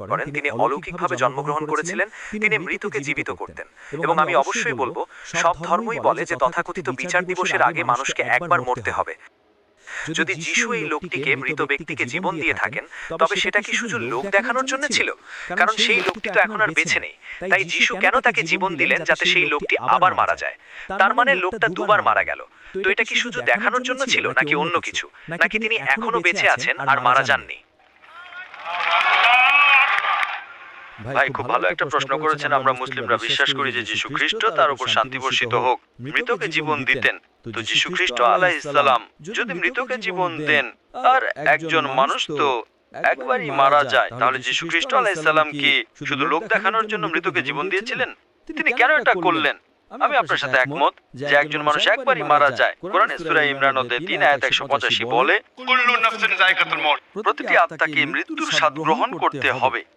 করেন, তিনি অলৌকিকভাবে জন্মগ্রহণ করেছিলেন, তিনি মৃতকে জীবিত করতেন। এবং আমি অবশ্যই বলবো, সব ধর্মই বলে যে তথাকথিত বিচার দিবসের আগে মানুষকে একবার মরতে হবে। যদি যিশু এই লোকটিকে, মৃত ব্যক্তিকে জীবন দিয়ে থাকেন, তবে সেটা কি শুধু লোক দেখানোর জন্য ছিল? কারণ সেই লোকটি তো এখন আর বেঁচে নেই। তাই যিশু কেন তাকে জীবন দিলেন যাতে সেই লোকটি আবার মারা যায়? তার মানে লোকটা দুবার মারা গেল। তো এটা কি শুধু দেখানোর জন্য ছিল, নাকি অন্য কিছু? নাকি তিনি এখনো বেঁচে আছেন আর মারা যাননি? ভাই, খুব ভালো একটা প্রশ্ন করেছেন। আমরা মুসলিমরা বিশ্বাস করি যে যীশু খ্রিস্ট, তার উপর শান্তি বর্ষিত হোক, মৃতকে জীবন দিতেন। তো যীশু খ্রিস্ট আলাইহিস সালাম যদি মৃতকে জীবন দেন, আর একজন মানুষ তো একবারই মারা যায়, তাহলে যীশু খ্রিস্ট আলাইহিস সালাম কি শুধু লোক দেখানোর জন্য মৃতকে জীবন দিয়েছিলেন? তিনি কেন এটা করলেন? আমি আপনার সাথে একমত যে একজন মানুষ একবারই মারা যায়। কোরআনে সূরা ইমরান 3 আয়াত 185 বলে, কুল্লু নাফসিন যায়কাতুল মউত, প্রতিটি আত্মাকে মৃত্যুর স্বাদ গ্রহণ করতে হবে।